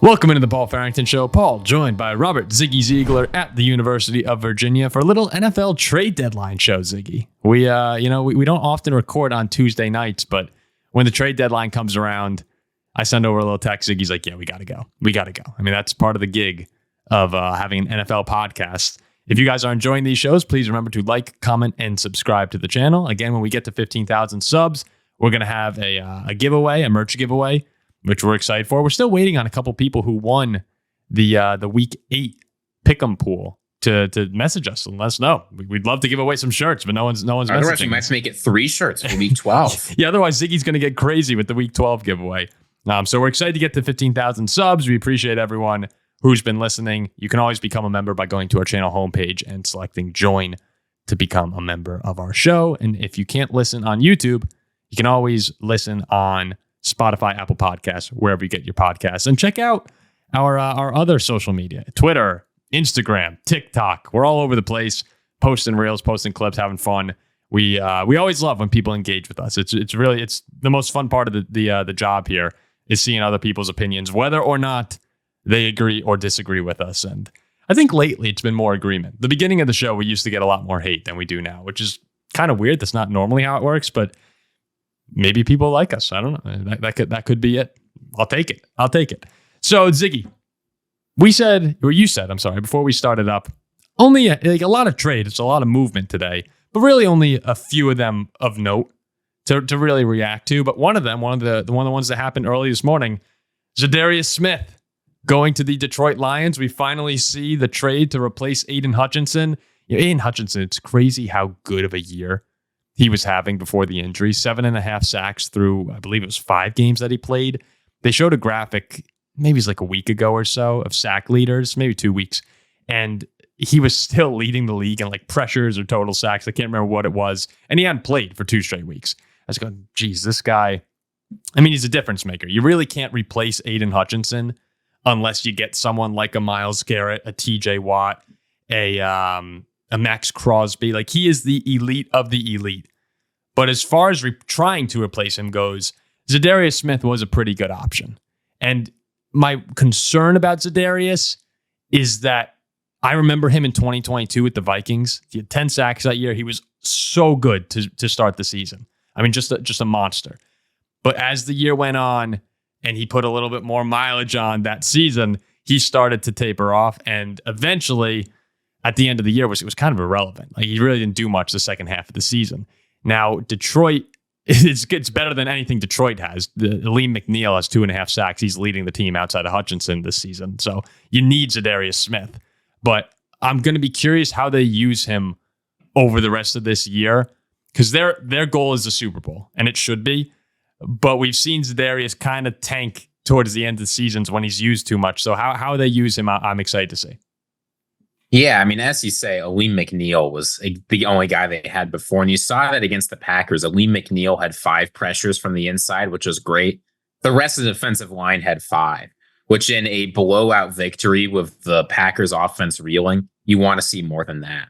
Welcome into the Paul Farrington Show. Paul, joined by Robert Ziggy Ziegler at the University of Virginia for a little NFL trade deadline show, Ziggy. We don't often record on Tuesday nights, but when the trade deadline comes around, I send over a little text. Ziggy's like, yeah, we got to go. We got to go. I mean, that's part of the gig of having an NFL podcast. If you guys are enjoying these shows, please remember to like, comment, and subscribe to the channel. Again, when we get to 15,000 subs, we're going to have a giveaway, a merch giveaway, which we're excited for. We're still waiting on a couple people who won the Week 8 Pick'em pool to message us and let us know. We'd love to give away some shirts, but no one's Otherwise, messaging. we might make it 3 shirts for Week 12. Yeah, otherwise Ziggy's going to get crazy with the Week 12 giveaway. So we're excited to get to 15,000 subs. We appreciate everyone who's been listening. You can always become a member by going to our channel homepage and selecting join to become a member of our show. And if you can't listen on YouTube, you can always listen on Spotify, Apple Podcasts, wherever you get your podcasts. And check out our other social media, Twitter, Instagram, TikTok. We're all over the place, posting reels, posting clips, having fun. We always love when people engage with us. It's the most fun part of the job here is seeing other people's opinions, whether or not they agree or disagree with us. And I think lately it's been more agreement. The beginning of the show, we used to get a lot more hate than we do now, which is kind of weird. That's not normally how it works, but maybe people like us. I don't know. That could be it. I'll take it. So Ziggy, you said, before we started up, only a lot of trade. It's a lot of movement today, but really only a few of them of note to really react to. But one of the ones that happened early this morning, Za'Darius Smith going to the Detroit Lions. We finally see the trade to replace Aiden Hutchinson. Aiden Hutchinson, it's crazy how good of a year he was having before the injury. 7.5 sacks through, I believe it was 5 games that he played. They showed a graphic, maybe it's like a week ago or so, of sack leaders, maybe 2 weeks. And he was still leading the league in like pressures or total sacks. I can't remember what it was. And he hadn't played for 2 straight weeks. I was going, geez, this guy, I mean, he's a difference maker. You really can't replace Aiden Hutchinson unless you get someone like a Myles Garrett, a TJ Watt, a Max Crosby. Like, he is the elite of the elite. But as far as trying to replace him goes, Za'Darius Smith was a pretty good option. And my concern about Za'Darius is that I remember him in 2022 with the Vikings. He had 10 sacks that year. He was so good to start the season. I mean, just a monster. But as the year went on and he put a little bit more mileage on that season, he started to taper off. And eventually, at the end of the year, it was kind of irrelevant. Like, he really didn't do much the second half of the season. Now, Detroit, it's better than anything Detroit has. Aleem McNeil has 2.5 sacks. He's leading the team outside of Hutchinson this season. So you need Za'Darius Smith. But I'm going to be curious how they use him over the rest of this year, because their goal is the Super Bowl, and it should be. But we've seen Za'Darius kind of tank towards the end of the seasons when he's used too much. So how they use him, I'm excited to see. Yeah, I mean, as you say, Aleem McNeil was the only guy they had before. And you saw that against the Packers. Aleem McNeil had 5 pressures from the inside, which was great. The rest of the defensive line had 5, which in a blowout victory with the Packers offense reeling, you want to see more than that.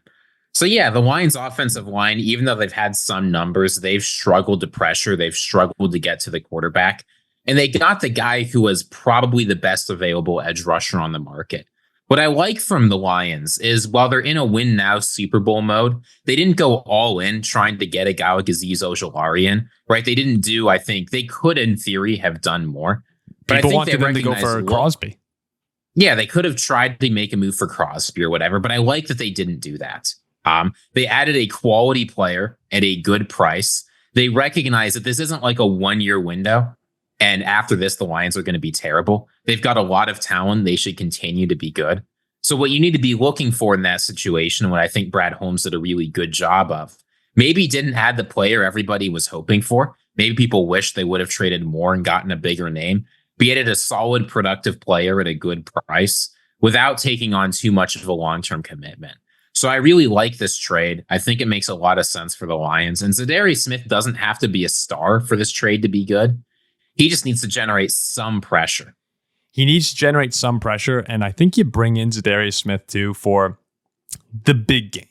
So yeah, the Lions offensive line, even though they've had some numbers, they've struggled to pressure. They've struggled to get to the quarterback. And they got the guy who was probably the best available edge rusher on the market. What I like from the Lions is while they're in a win now Super Bowl mode, they didn't go all in trying to get a guy like Azeez Ojulari, right? They didn't do, I think they could in theory have done more. But People I think wanted them to go for Crosby. Yeah, they could have tried to make a move for Crosby or whatever, but I like that they didn't do that. They added a quality player at a good price. They recognize that this isn't like a 1-year window. And after this, the Lions are going to be terrible. They've got a lot of talent. They should continue to be good. So what you need to be looking for in that situation, what I think Brad Holmes did a really good job of, maybe didn't have the player everybody was hoping for. Maybe people wish they would have traded more and gotten a bigger name. But yet a solid, productive player at a good price without taking on too much of a long-term commitment. So I really like this trade. I think it makes a lot of sense for the Lions. And Za'Darius Smith doesn't have to be a star for this trade to be good. He just needs to generate some pressure. He needs to generate some pressure, and I think you bring in Za'Darius Smith too for the big game.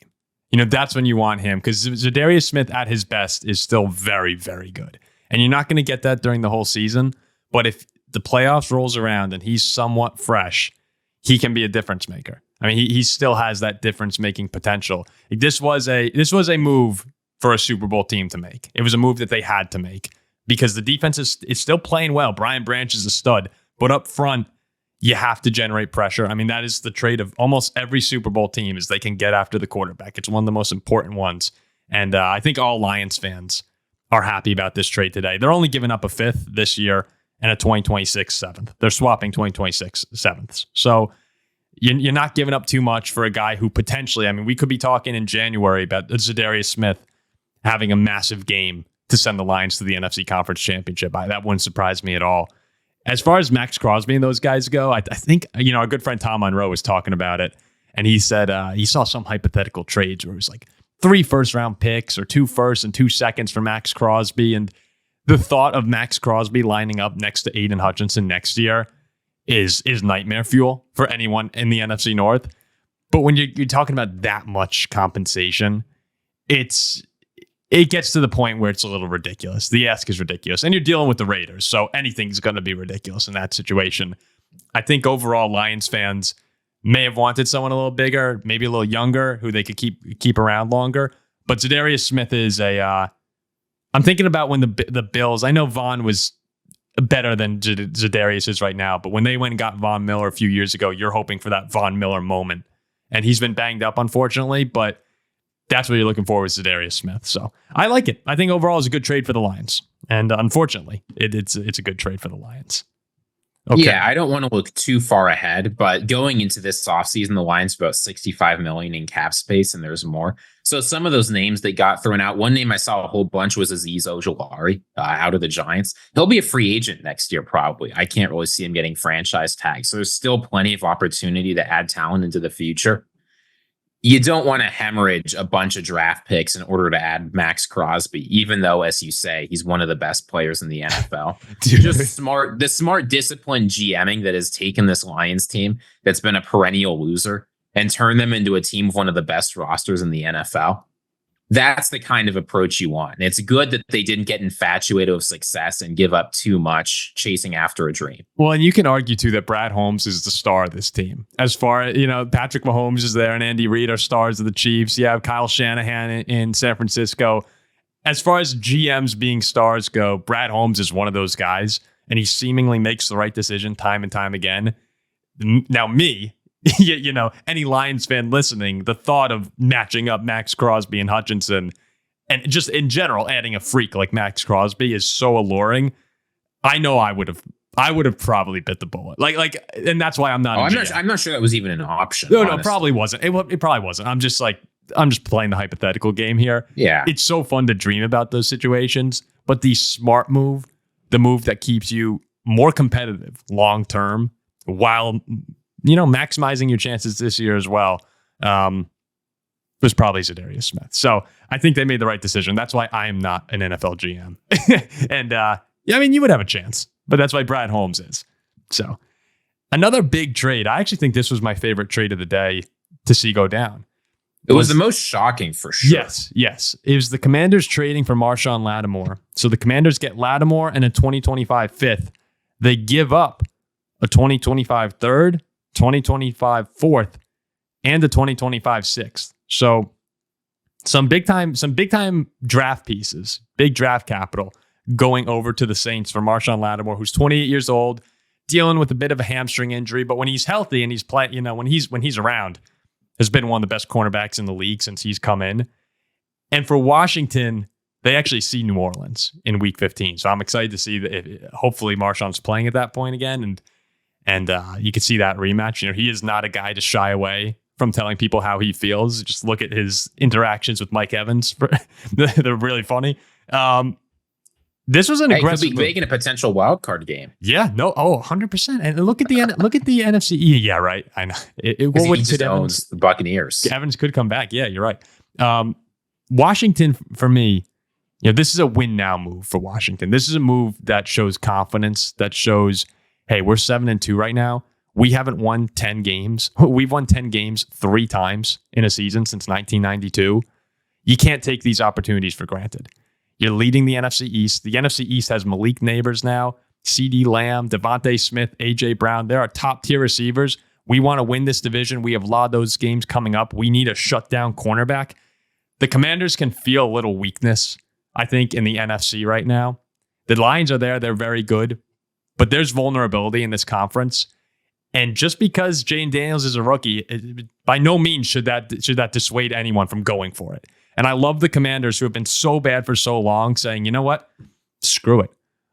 That's when you want him, because Za'Darius Smith at his best is still very, very good. And you're not going to get that during the whole season. But if the playoffs rolls around and he's somewhat fresh, he can be a difference maker. I mean, he still has that difference making potential. This was a move for a Super Bowl team to make. It was a move that they had to make because the defense is still playing well. Brian Branch is a stud, but up front, you have to generate pressure. I mean, that is the trait of almost every Super Bowl team is they can get after the quarterback. It's one of the most important ones. And I think all Lions fans are happy about this trade today. They're only giving up a 5th this year and a 2026 7th. They're swapping 2026 7ths. So you're not giving up too much for a guy who potentially, I mean, we could be talking in January about Za'Darius Smith having a massive game to send the Lions to the NFC Conference Championship. That wouldn't surprise me at all. As far as Max Crosby and those guys go, I think, our good friend Tom Monroe was talking about it, and he said he saw some hypothetical trades where it was like 3 first-round picks or 2 firsts and 2 seconds for Max Crosby, and the thought of Max Crosby lining up next to Aiden Hutchinson next year is nightmare fuel for anyone in the NFC North. But when you're talking about that much compensation, it gets to the point where it's a little ridiculous. The ask is ridiculous. And you're dealing with the Raiders, so anything's going to be ridiculous in that situation. I think overall Lions fans may have wanted someone a little bigger, maybe a little younger, who they could keep around longer. But Za'Darius Smith is I'm thinking about when the Bills, I know Vaughn was better than Za'Darius is right now, but when they went and got Von Miller a few years ago, you're hoping for that Von Miller moment. And he's been banged up, unfortunately, but that's what you're looking for with Za'Darius Smith. So I like it. I think overall it's a good trade for the Lions. And unfortunately, it's a good trade for the Lions. Okay. Yeah, I don't want to look too far ahead, but going into this offseason, the Lions about $65 million in cap space, and there's more. So some of those names that got thrown out, one name I saw a whole bunch was Azeez Ojulari out of the Giants. He'll be a free agent next year, probably. I can't really see him getting franchise tags. So there's still plenty of opportunity to add talent into the future. You don't want to hemorrhage a bunch of draft picks in order to add Max Crosby, even though, as you say, he's one of the best players in the NFL. Just the smart, disciplined GMing that has taken this Lions team that's been a perennial loser and turned them into a team with one of the best rosters in the NFL. That's the kind of approach you want. And it's good that they didn't get infatuated with success and give up too much chasing after a dream. Well, and you can argue, too, that Brad Holmes is the star of this team. As far as, Patrick Mahomes is there and Andy Reid are stars of the Chiefs. You have Kyle Shanahan in San Francisco. As far as GMs being stars go, Brad Holmes is one of those guys, and he seemingly makes the right decision time and time again. Now, any Lions fan listening, the thought of matching up Max Crosby and Hutchinson and just in general adding a freak like Max Crosby is so alluring. I know I would have probably bit the bullet. And that's why I'm not. I'm not sure that was even an option. No, it probably wasn't. It probably wasn't. I'm just playing the hypothetical game here. Yeah. It's so fun to dream about those situations, but the smart move, the move that keeps you more competitive long term while maximizing your chances this year as well, was probably Za'Darius Smith. So I think they made the right decision. That's why I am not an NFL GM. And you would have a chance, but that's why Brad Holmes is. So another big trade. I actually think this was my favorite trade of the day to see go down. It was the most shocking for sure. Yes. It was the Commanders trading for Marshon Lattimore. So the Commanders get Lattimore and a 2025 5th. They give up a 2025 third, 2025 fourth, and the 2025 6th. So some big time draft pieces, big draft capital going over to the Saints for Marshon Lattimore, who's 28 years old, dealing with a bit of a hamstring injury, but when he's healthy and he's playing, when he's around, has been one of the best cornerbacks in the league since he's come in. And for Washington, they actually see New Orleans in Week 15. So I'm excited to see that. Hopefully Marshon's playing at that point again, and you can see that rematch. He is not a guy to shy away from telling people how he feels. Just look at his interactions with Mike Evans. They're really funny. This was an aggressive. Could be big in a potential wild card game. Yeah, 100%. And look at the NFC. Yeah, right. I know. He just owns the Buccaneers. Evans could come back. Yeah, you're right. Washington, for me, this is a win now move for Washington. This is a move that shows confidence. That shows, hey, we're 7-2 right now. We haven't won 10 games. We've won 10 games 3 times in a season since 1992. You can't take these opportunities for granted. You're leading the NFC East. The NFC East has Malik Neighbors now. CeeDee Lamb, Devontae Smith, AJ Brown. There are top tier receivers. We want to win this division. We have a lot of those games coming up. We need a shutdown cornerback. The Commanders can feel a little weakness, I think, in the NFC right now. The Lions are there. They're very good. But there's vulnerability in this conference. And just because Jayden Daniels is a rookie, by no means should that dissuade anyone from going for it. And I love the Commanders, who have been so bad for so long, saying, you know what? Screw it.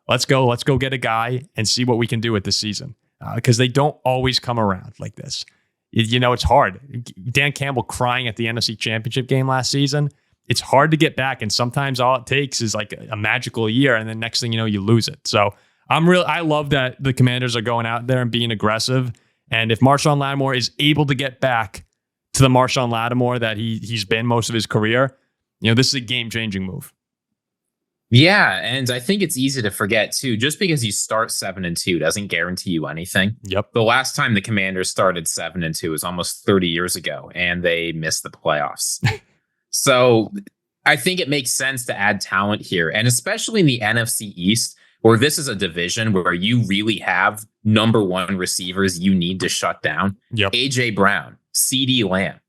Let's go get a guy and see what we can do with this season. Because they don't always come around like this. It's hard. Dan Campbell crying at the NFC Championship game last season. It's hard to get back. And sometimes all it takes is like a magical year. And then next thing you know, you lose it. So I love that the Commanders are going out there and being aggressive. And if Marshon Lattimore is able to get back to the Marshon Lattimore that he's been most of his career, this is a game-changing move. Yeah, and I think it's easy to forget, too. Just because you start 7-2 doesn't guarantee you anything. Yep. The last time the Commanders started 7-2 was almost 30 years ago, and they missed the playoffs. So I think it makes sense to add talent here, and especially in the NFC East, where this is a division where you really have number one receivers you need to shut down. Yep. AJ Brown, CeeDee Lamb.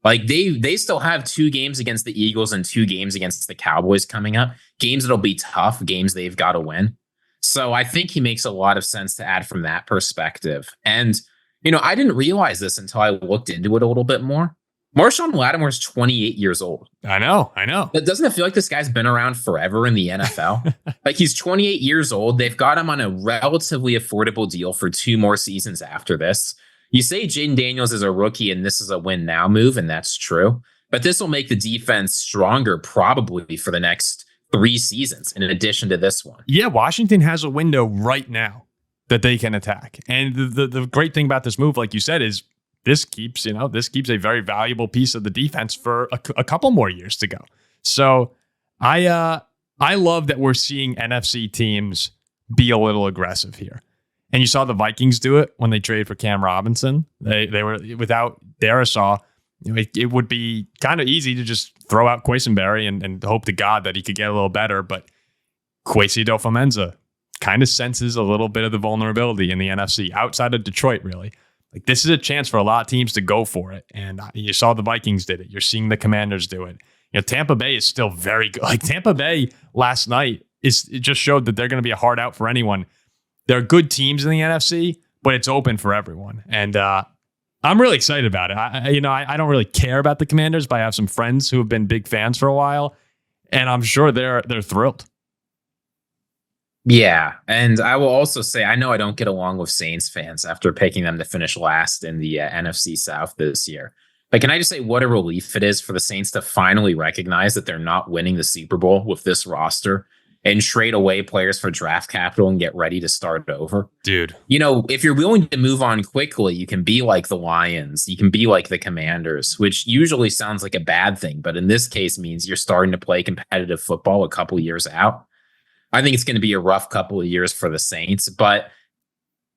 Like they still have 2 games against the Eagles and 2 games against the Cowboys coming up. Games that'll be tough, games they've got to win. So I think he makes a lot of sense to add from that perspective. And, I didn't realize this until I looked into it a little bit more. Marshon Lattimore is 28 years old. I know. Doesn't it feel like this guy's been around forever in the NFL? Like he's 28 years old. They've got him on a relatively affordable deal for 2 more seasons after this. You say Jayden Daniels is a rookie and this is a win now move, and that's true. But this will make the defense stronger probably for the next 3 seasons in addition to this one. Yeah, Washington has a window right now that they can attack. And the great thing about this move, like you said, is this keeps a very valuable piece of the defense for a couple more years to go. So I love that we're seeing NFC teams be a little aggressive here. And you saw the Vikings do it when they traded for Cam Robinson. They were without Darisaw. It would be kind of easy to just throw out Quisenberry and hope to God that he could get a little better. But Kwesi Adofo-Mensah kind of senses a little bit of the vulnerability in the NFC outside of Detroit, really. Like this is a chance for a lot of teams to go for it. And you saw the Vikings did it. You're seeing the Commanders do it. Tampa Bay is still very good. Like Tampa Bay last night it just showed that they're going to be a hard out for anyone. There are good teams in the NFC, but it's open for everyone. And I'm really excited about it. I don't really care about the Commanders, but I have some friends who have been big fans for a while, and I'm sure they're thrilled. Yeah, and I will also say, I know I don't get along with Saints fans after picking them to finish last in the NFC South this year. But can I just say what a relief it is for the Saints to finally recognize that they're not winning the Super Bowl with this roster and trade away players for draft capital and get ready to start over. Dude. If you're willing to move on quickly, you can be like the Lions. You can be like the Commanders, which usually sounds like a bad thing. But in this case means you're starting to play competitive football a couple of years out. I think it's going to be a rough couple of years for the Saints, but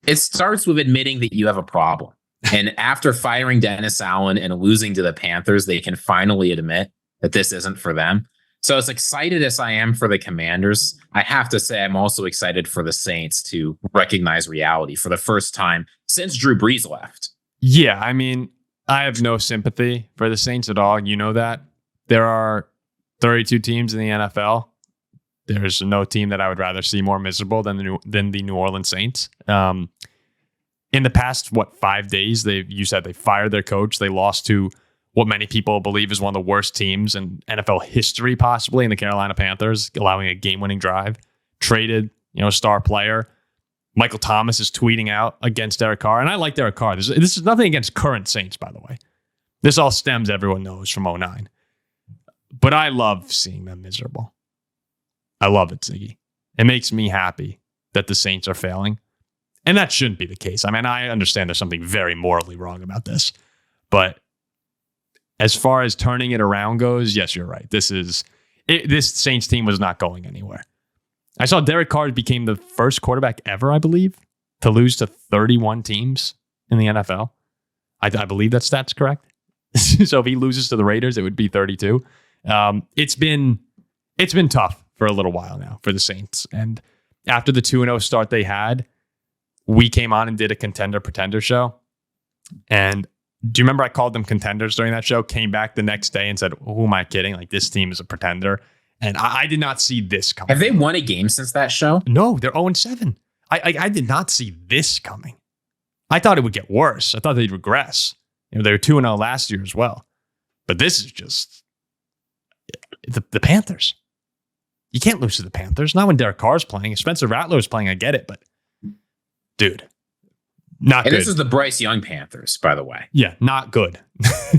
it starts with admitting that you have a problem. And after firing Dennis Allen and losing to the Panthers, they can finally admit that this isn't for them. So as excited as I am for the Commanders, I have to say I'm also excited for the Saints to recognize reality for the first time since Drew Brees left. Yeah, I mean, I have no sympathy for the Saints at all. You know that. There are 32 teams in the NFL. There's no team that I would rather see more miserable than the New Orleans Saints. In the past, 5 days, you said they fired their coach. They lost to what many people believe is one of the worst teams in NFL history, possibly, in the Carolina Panthers, allowing a game-winning drive. Traded, a star player. Michael Thomas is tweeting out against Derek Carr, and I like Derek Carr. This is nothing against current Saints, by the way. This all stems, everyone knows, from 2009. But I love seeing them miserable. I love it, Ziggy. It makes me happy that the Saints are failing. And that shouldn't be the case. I mean, I understand there's something very morally wrong about this. But as far as turning it around goes, yes, you're right. This Saints team was not going anywhere. I saw Derek Carr became the first quarterback ever, I believe, to lose to 31 teams in the NFL. I believe that stat's correct. So if he loses to the Raiders, it would be 32. It's been tough for a little while now for the Saints. And after the 2-0 start they had, we came on and did a contender pretender show. And do you remember I called them contenders during that show? Came back the next day and said, who am I kidding? Like, this team is a pretender. And I did not see this coming. Have they won a game since that show? No, they're 0-7. I did not see this coming. I thought it would get worse. I thought they'd regress. They were 2-0 last year as well. But this is just the Panthers. You can't lose to the Panthers. Not when Derek Carr's playing. If Spencer Rattler's playing, I get it. But, dude, not good. And this is the Bryce Young Panthers, by the way. Yeah, not good.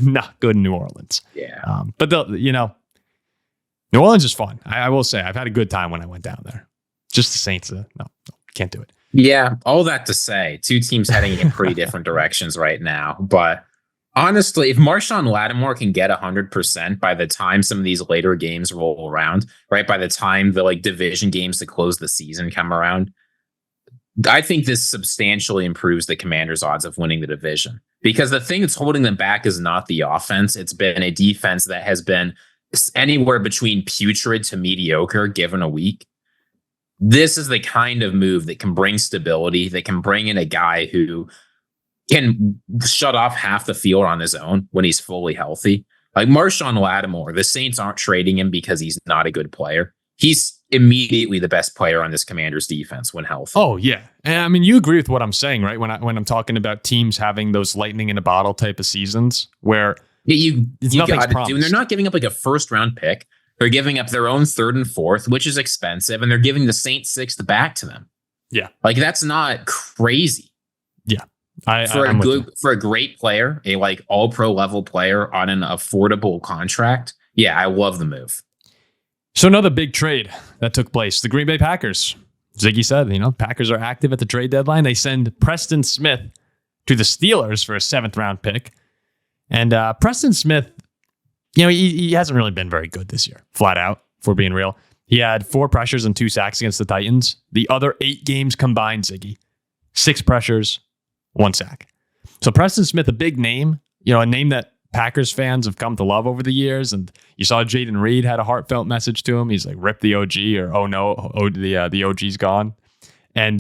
Not good in New Orleans. Yeah. But, New Orleans is fun. I will say, I've had a good time when I went down there. Just the Saints, no, can't do it. Yeah, all that to say, two teams heading in pretty different directions right now. But honestly, if Marshon Lattimore can get 100% by the time some of these later games roll around, right, by the time the division games to close the season come around, I think this substantially improves the Commanders' odds of winning the division. Because the thing that's holding them back is not the offense. It's been a defense that has been anywhere between putrid to mediocre given a week. This is the kind of move that can bring stability, that can bring in a guy who can shut off half the field on his own when he's fully healthy. Like Marshon Lattimore, the Saints aren't trading him because he's not a good player. He's immediately the best player on this Commanders defense when healthy. Oh, yeah. And I mean, you agree with what I'm saying, right? When I'm talking about teams having those lightning in a bottle type of seasons where you got to do, and they're not giving up a first round pick. They're giving up their own 3rd and 4th, which is expensive, and they're giving the Saints 6th back to them. Yeah. That's not crazy. Yeah. For a great player, a all pro level player on an affordable contract. Yeah, I love the move. So another big trade that took place, the Green Bay Packers. Ziggy said, Packers are active at the trade deadline. They send Preston Smith to the Steelers for a 7th round pick. And Preston Smith, he hasn't really been very good this year, flat out, if we're being real. He had 4 pressures and 2 sacks against the Titans. The other 8 games combined, Ziggy, 6 pressures, 1 sack. So Preston Smith, a big name, a name that Packers fans have come to love over the years. And you saw Jayden Reed had a heartfelt message to him. He's like, rip the OG, or oh no, the OG's gone. And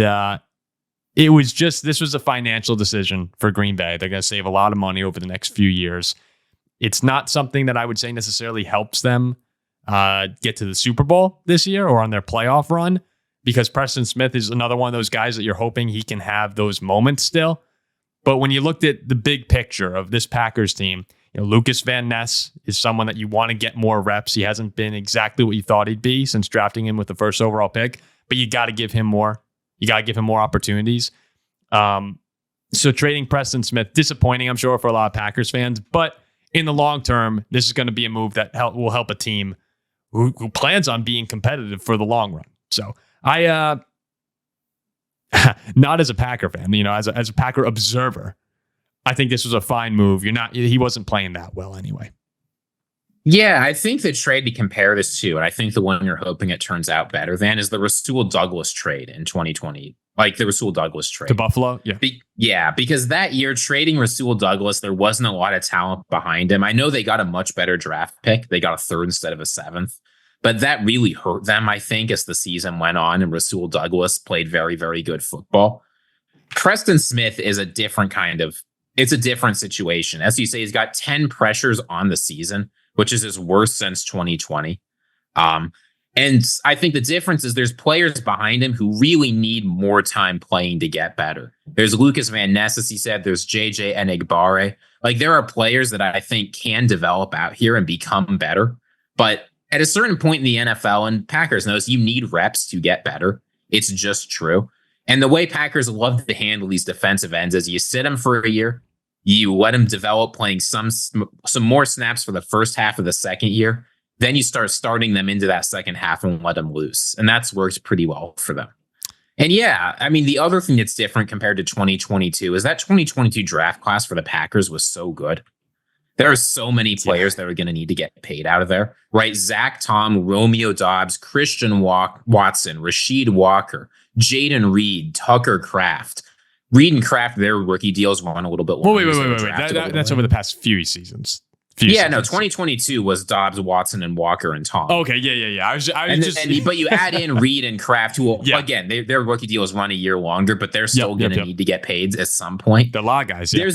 this was a financial decision for Green Bay. They're going to save a lot of money over the next few years. It's not something that I would say necessarily helps them get to the Super Bowl this year or on their playoff run, because Preston Smith is another one of those guys that you're hoping he can have those moments still. But when you looked at the big picture of this Packers team, Lucas Van Ness is someone that you want to get more reps. He hasn't been exactly what you thought he'd be since drafting him with the 1st overall pick, but you got to give him more. You got to give him more opportunities. So trading Preston Smith, disappointing, I'm sure, for a lot of Packers fans, but in the long term, this is going to be a move that will help a team who plans on being competitive for the long run. So I, not as a Packer fan, as a Packer observer, I think this was a fine move. He wasn't playing that well anyway. Yeah, I think the trade to compare this to, and I think the one you're hoping it turns out better than, is the Rasul Douglas trade in 2020. The Rasul Douglas trade. To Buffalo? Yeah. Because that year, trading Rasul Douglas, there wasn't a lot of talent behind him. I know they got a much better draft pick. They got a 3rd instead of a 7th. But that really hurt them, I think, as the season went on and Rasul Douglas played very, very good football. Preston Smith is a different situation. As you say, he's got 10 pressures on the season, which is his worst since 2020. And I think the difference is there's players behind him who really need more time playing to get better. There's Lucas Van Ness, as he said. There's JJ Enagbare. There are players that I think can develop out here and become better. But at a certain point in the NFL, and Packers knows, you need reps to get better. It's just true. And the way Packers love to handle these defensive ends is you sit them for a year, you let them develop playing some more snaps for the first half of the second year. Then you start starting them into that second half and let them loose. And that's worked pretty well for them. And yeah, I mean, the other thing that's different compared to 2022 is that 2022 draft class for the Packers was so good. There are so many players that are going to need to get paid out of there, right? Zach Tom, Romeo Dobbs, Christian Watson, Rasheed Walker, Jayden Reed, Tucker Kraft. Reed and Kraft, their rookie deals run a little bit longer. Wait. That's over the past few seasons. Yeah, no, 2022 was Dobbs, Watson, and Walker and Tom. Okay, yeah. But you add in Reed and Kraft, who, Yeah. again, their rookie deals run a year longer, but they're still going to need to get paid at some point. The law guys, yeah.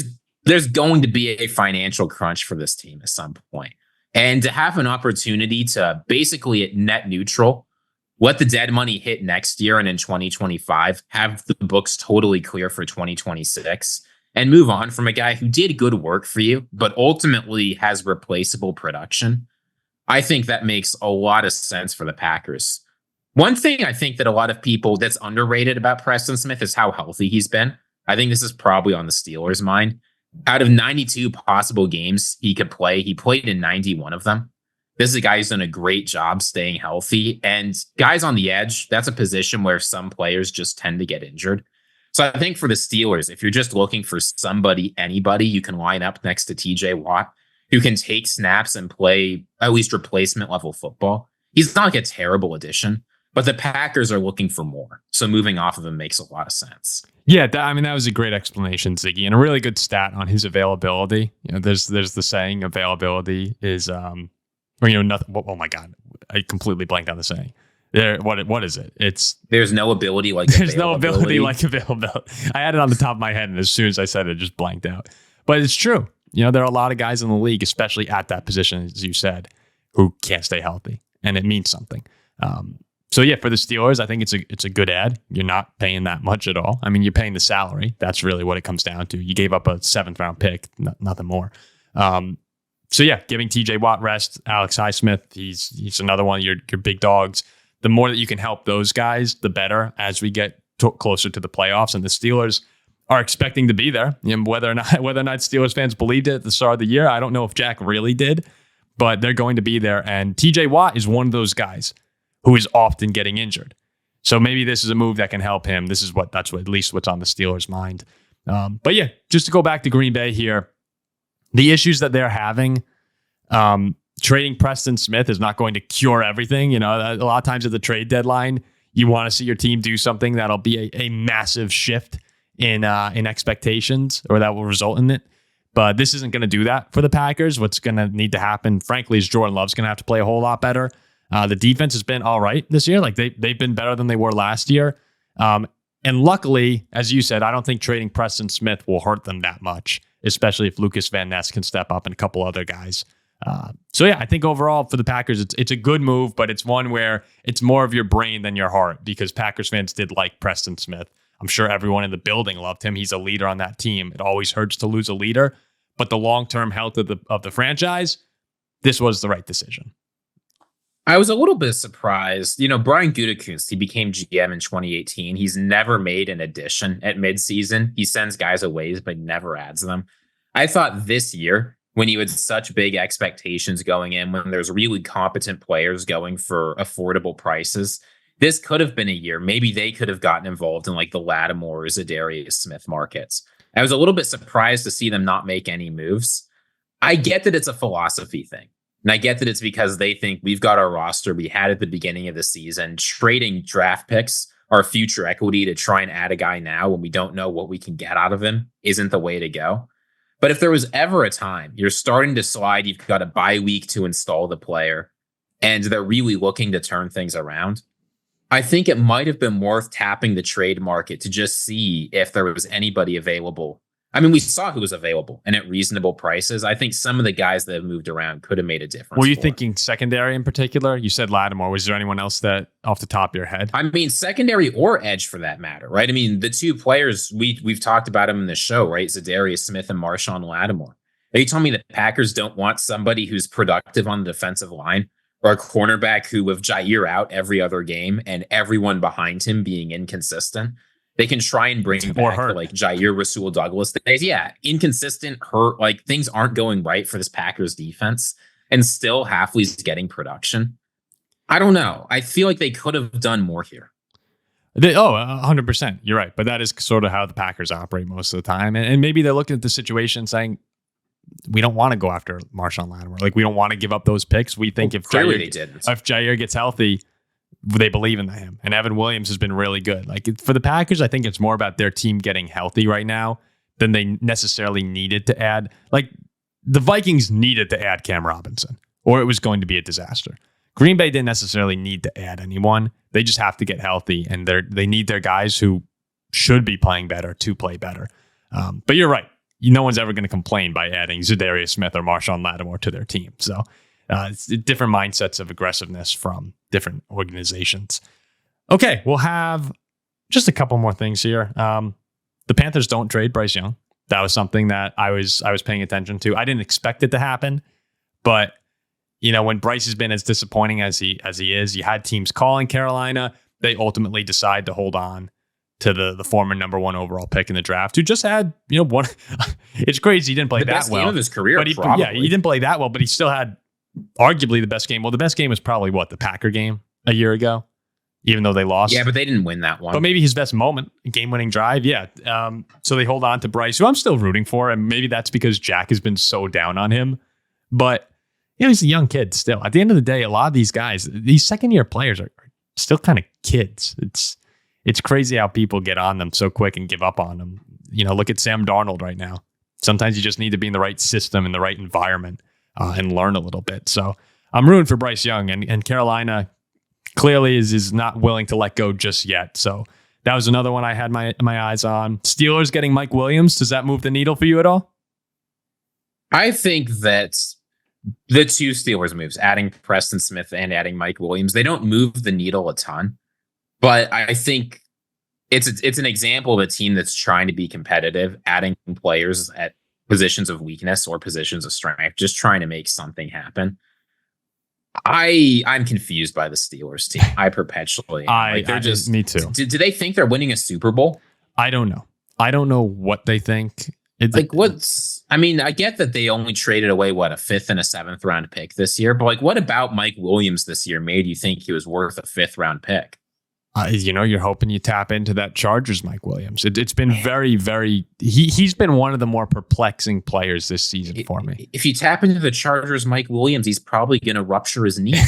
There's going to be a financial crunch for this team at some point. And to have an opportunity to basically at net neutral, let the dead money hit next year and in 2025, have the books totally clear for 2026, and move on from a guy who did good work for you, but ultimately has replaceable production. I think that makes a lot of sense for the Packers. One thing I think that a lot of people that's underrated about Preston Smith is how healthy he's been. I think this is probably on the Steelers' mind. Out of 92 possible games he could play, he played in 91 of them. This is a guy who's done a great job staying healthy. And guys on the edge, that's a position where some players just tend to get injured. So I think for the Steelers, if you're just looking for anybody you can line up next to TJ Watt, who can take snaps and play at least replacement level football, he's not like a terrible addition, but the Packers are looking for more. So moving off of him makes a lot of sense. Yeah, that was a great explanation, Ziggy, and a really good stat on his availability. There's the saying, availability is, nothing. Oh my God, I completely blanked on the saying. What is it? It's there's no ability like there's no ability like availability. I had it on the top of my head, and as soon as I said it, just blanked out. But it's true. There are a lot of guys in the league, especially at that position, as you said, who can't stay healthy, and it means something. So yeah, for the Steelers, I think it's a good ad. You're not paying that much at all. I mean, you're paying the salary. That's really what it comes down to. You gave up a 7th round pick, nothing more. So yeah, giving TJ Watt rest, Alex Highsmith, he's another one of your big dogs. The more that you can help those guys, the better as we get closer to the playoffs. And the Steelers are expecting to be there. Whether or not Steelers fans believed it at the start of the year, I don't know if Jack really did, but they're going to be there. And TJ Watt is one of those guys who is often getting injured. So maybe this is a move that can help him. That's at least what's on the Steelers' mind. But yeah, just to go back to Green Bay here, the issues that they're having, trading Preston Smith is not going to cure everything. A lot of times at the trade deadline, you want to see your team do something that'll be a massive shift in expectations, or that will result in it. But this isn't going to do that for the Packers. What's going to need to happen, frankly, is Jordan Love's going to have to play a whole lot better. The defense has been all right this year. Like they've been better than they were last year. And luckily, as you said, I don't think trading Preston Smith will hurt them that much, especially if Lucas Van Ness can step up and a couple other guys. So yeah, I think overall for the Packers, it's a good move, but it's one where it's more of your brain than your heart, because Packers fans did like Preston Smith. I'm sure everyone in the building loved him. He's a leader on that team. It always hurts to lose a leader, but the long-term health of the franchise, this was the right decision. I was a little bit surprised. Brian Gutekunst, he became GM in 2018. He's never made an addition at midseason. He sends guys away, but never adds them. I thought this year, when you had such big expectations going in, when there's really competent players going for affordable prices, this could have been a year. Maybe they could have gotten involved in like the Lattimore or Za'Darius Smith markets. I was a little bit surprised to see them not make any moves. I get that it's a philosophy thing. And I get that it's because they think we've got our roster we had at the beginning of the season. Trading draft picks, our future equity, to try and add a guy now when we don't know what we can get out of him isn't the way to go. But if there was ever a time you're starting to slide, you've got a bye week to install the player, and they're really looking to turn things around, I think it might have been worth tapping the trade market to just see if there was anybody available. I mean, we saw who was available and at reasonable prices. I think some of the guys that have moved around could have made a difference. Were you thinking secondary in particular? You said Lattimore. Was there anyone else that off the top of your head? I mean, secondary or edge for that matter, right? I mean, the two players, we've talked about them in the show, right? Za'Darius Smith and Marshon Lattimore. Are you telling me that Packers don't want somebody who's productive on the defensive line, or a cornerback who, with Jair out every other game and everyone behind him being inconsistent, they can try and bring back like Jair Rasul Douglas days? Yeah, inconsistent, hurt, like things aren't going right for this Packers defense, and still Hafley's getting production. I don't know. I feel like they could have done more here. 100%. You're right. But that is sort of how the Packers operate most of the time. And maybe they're looking at the situation saying, we don't want to go after Marshon Lattimore. Like, we don't want to give up those picks. We think if Jair gets healthy, they believe in him. And Evan Williams has been really good. Like, for the Packers, I think it's more about their team getting healthy right now than they necessarily needed to add. Like, the Vikings needed to add Cam Robinson, or it was going to be a disaster. Green Bay didn't necessarily need to add anyone. They just have to get healthy, and they need their guys who should be playing better to play better. But you're right. No one's ever going to complain by adding Za'Darius Smith or Marshon Lattimore to their team. So it's different mindsets of aggressiveness from different organizations. Okay, we'll have just a couple more things here. The Panthers don't trade Bryce Young. That was something that I was paying attention to. I didn't expect it to happen, but when Bryce has been as disappointing as he is, you had teams calling Carolina. They ultimately decide to hold on to the former number 1 overall pick in the draft, who just had one. It's crazy he didn't play the that best well game of his career. But he didn't play that well, but he still had arguably the best game. Well, the best game was probably the Packer game a year ago, even though they lost. Yeah, but they didn't win that one. But maybe his best moment, game-winning drive. Yeah. So they hold on to Bryce, who I'm still rooting for, and maybe that's because Jack has been so down on him. But he's a young kid still. At the end of the day, a lot of these guys, these second-year players are still kind of kids. It's crazy how people get on them so quick and give up on them. Look at Sam Darnold right now. Sometimes you just need to be in the right system, in the right environment, and learn a little bit. So I'm rooting for Bryce Young, and Carolina clearly is not willing to let go just yet. So that was another one I had my eyes on. Steelers getting Mike Williams. Does that move the needle for you at all? I think that the two Steelers moves, adding Preston Smith and adding Mike Williams, they don't move the needle a ton. But I think it's an example of a team that's trying to be competitive, adding players at positions of weakness or positions of strength, just trying to make something happen. I'm confused by the Steelers team. I perpetually me too. Do they think they're winning a Super Bowl? I don't know. I don't know what they think. I get that they only traded away a 5th and a 7th round pick this year, but what about Mike Williams this year made you think he was worth a 5th round pick? You're hoping you tap into that Chargers Mike Williams. It's been very, very. He's been one of the more perplexing players this season for me. If you tap into the Chargers Mike Williams, he's probably going to rupture his knee.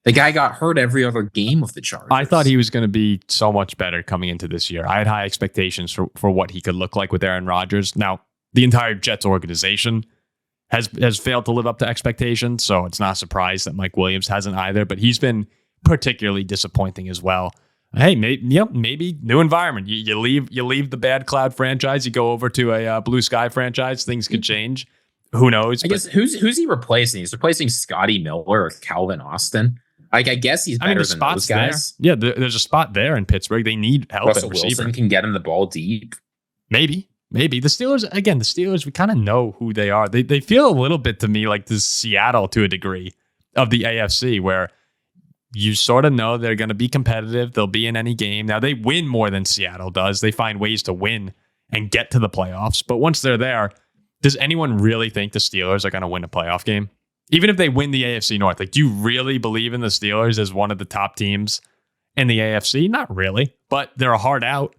The guy got hurt every other game of the Chargers. I thought he was going to be so much better coming into this year. I had high expectations for what he could look like with Aaron Rodgers. Now, the entire Jets organization has failed to live up to expectations, so it's not a surprise that Mike Williams hasn't either. But he's been particularly disappointing as well. Hey, maybe new environment. You leave the bad cloud franchise, you go over to a blue sky franchise. Things could change. Who knows? I guess who's he replacing? He's replacing Scotty Miller or Calvin Austin. I guess he's better than those guys. There. Yeah, there's a spot there in Pittsburgh. They need help. Russell Wilson can get him the ball deep. Maybe the Steelers. We kind of know who they are. They feel a little bit to me like this Seattle to a degree of the AFC, where you sort of know they're going to be competitive. They'll be in any game. Now, they win more than Seattle does. They find ways to win and get to the playoffs. But once they're there, does anyone really think the Steelers are going to win a playoff game? Even if they win the AFC North, do you really believe in the Steelers as one of the top teams in the AFC? Not really, but they're a hard out.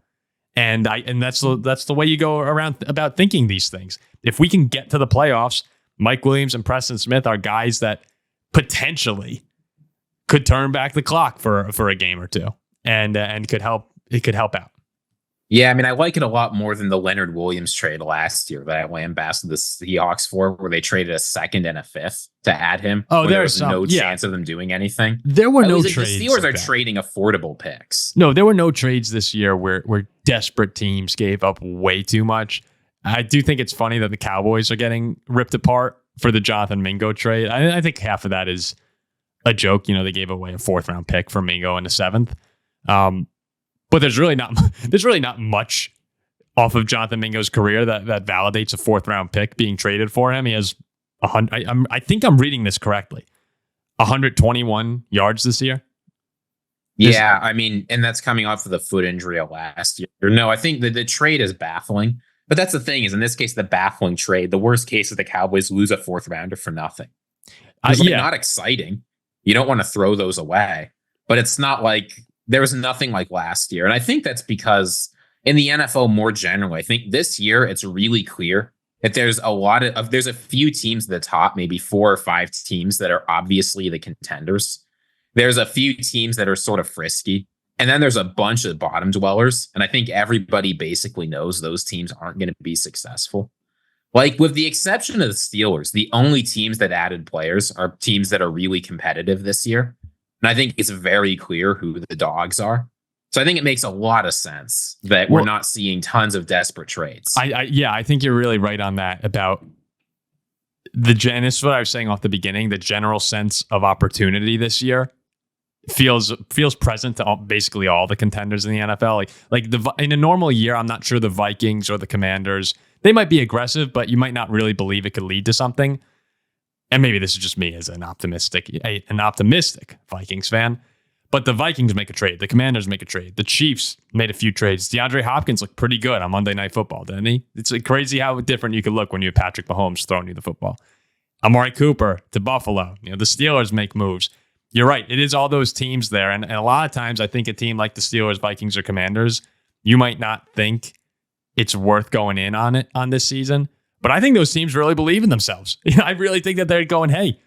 And that's the way you go around about thinking these things. If we can get to the playoffs, Mike Williams and Preston Smith are guys that potentially could turn back the clock for a game or two, and could help. It could help out. Yeah, I like it a lot more than the Leonard Williams trade last year that I lambasted the Seahawks for, where they traded a 2nd and a 5th to add him. Oh, there was no chance of them doing anything. There were no trades. The Steelers are trading affordable picks. No, there were no trades this year where desperate teams gave up way too much. I do think it's funny that the Cowboys are getting ripped apart for the Jonathan Mingo trade. I think half of that is a joke. They gave away a 4th round pick for Mingo in the 7th. But there's really not much off of Jonathan Mingo's career that validates a 4th round pick being traded for him. He has 100. I think I'm reading this correctly. 121 yards this year. Yeah, and that's coming off of the foot injury of last year. No, I think the trade is baffling. But that's the thing, is in this case, the baffling trade, the worst case is the Cowboys lose a 4th rounder for nothing. It's not exciting. You don't want to throw those away, but it's not like there was nothing like last year. And I think that's because in the NFL more generally, I think this year it's really clear that there's there's a few teams at the top, maybe 4 or 5 teams that are obviously the contenders. There's a few teams that are sort of frisky. And then there's a bunch of bottom dwellers. And I think everybody basically knows those teams aren't going to be successful. Like, with the exception of the Steelers, the only teams that added players are teams that are really competitive this year. And I think it's very clear who the dogs are. So I think it makes a lot of sense that we're not seeing tons of desperate trades. I think you're really right on that about and this is what I was saying off the beginning, the general sense of opportunity this year feels present to basically all the contenders in the NFL. In a normal year, I'm not sure the Vikings or the Commanders, they might be aggressive, but you might not really believe it could lead to something. And maybe this is just me as an optimistic Vikings fan. But the Vikings make a trade. The Commanders make a trade. The Chiefs made a few trades. DeAndre Hopkins looked pretty good on Monday Night Football, didn't he? It's crazy how different you could look when you have Patrick Mahomes throwing you the football. Amari Cooper to Buffalo. The Steelers make moves. You're right. It is all those teams there. And a lot of times I think a team like the Steelers, Vikings, or Commanders, you might not think it's worth going in on it on this season. But I think those teams really believe in themselves. I really think that they're going, hey,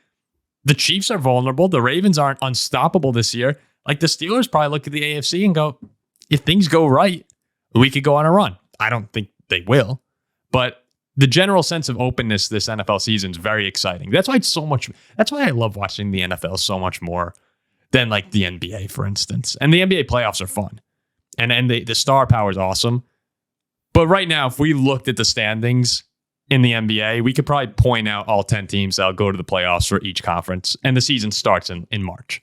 the Chiefs are vulnerable. The Ravens aren't unstoppable this year. Like, the Steelers probably look at the AFC and go, if things go right, we could go on a run. I don't think they will. But the general sense of openness this NFL season is very exciting. That's why I love watching the NFL so much more than like the NBA, for instance. And the NBA playoffs are fun. And the star power is awesome. But right now, if we looked at the standings in the NBA, we could probably point out all 10 teams that'll go to the playoffs for each conference. And the season starts in March.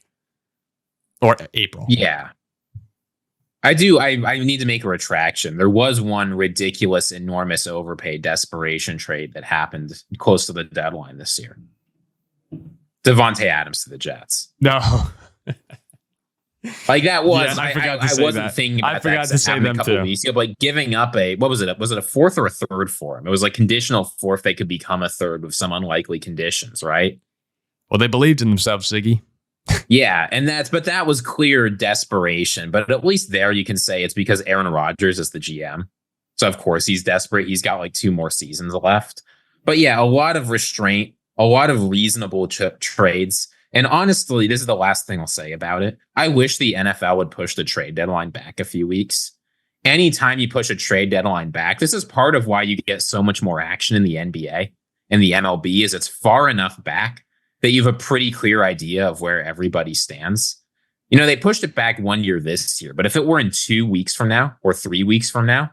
Or April. Yeah. I do. I need to make a retraction. There was one ridiculous, enormous overpaid desperation trade that happened close to the deadline this year. Devontae Adams to the Jets. No. Like, that was, yeah, I wasn't thinking about that. I forgot to say them too. Weeks ago, like, giving up what was it? Was it a fourth or a third for him? It was like conditional fourth. They could become a third with some unlikely conditions, right? Well, they believed in themselves, Ziggy. Yeah, but that was clear desperation. But at least there you can say it's because Aaron Rodgers is the GM. So of course he's desperate. He's got like 2 more seasons left. But yeah, a lot of restraint, a lot of reasonable trades. And honestly, this is the last thing I'll say about it. I wish the NFL would push the trade deadline back a few weeks. Anytime you push a trade deadline back, this is part of why you get so much more action in the NBA and the MLB, is it's far enough back that you have a pretty clear idea of where everybody stands. They pushed it back 1 year this year, but if it were in 2 weeks from now or 3 weeks from now,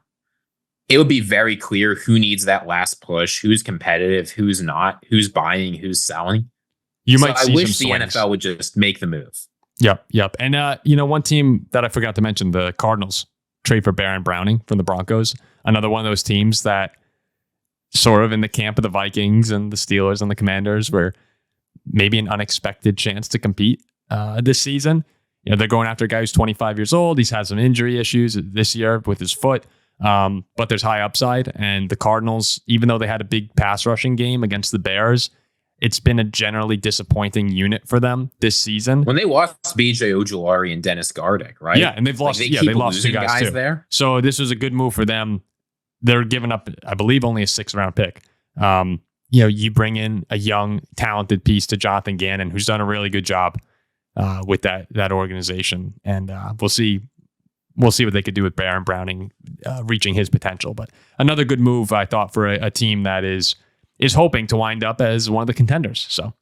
it would be very clear who needs that last push, who's competitive, who's not, who's buying, who's selling. I wish the NFL would just make the move. Yep. And, one team that I forgot to mention, the Cardinals trade for Baron Browning from the Broncos. Another one of those teams that sort of in the camp of the Vikings and the Steelers and the Commanders were maybe an unexpected chance to compete this season. They're going after a guy who's 25 years old. He's had some injury issues this year with his foot, but there's high upside. And the Cardinals, even though they had a big pass rushing game against the Bears, it's been a generally disappointing unit for them this season. When they lost B.J. Ojulari and Dennis Gardeck, right? Yeah, and they've lost. They lost 2 guys too. There. So this was a good move for them. They're giving up, I believe, only a 6th round pick. You bring in a young, talented piece to Jonathan Gannon, who's done a really good job with that organization, and we'll see what they could do with Baron Browning reaching his potential. But another good move, I thought, for a team that is hoping to wind up as one of the contenders. So,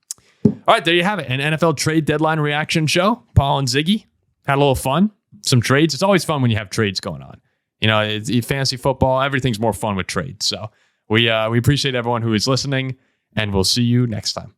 all right, there you have it, an NFL trade deadline reaction show. Paul and Ziggy had a little fun, some trades. It's always fun when you have trades going on. It's fantasy football. Everything's more fun with trades. So. We appreciate everyone who is listening, and we'll see you next time.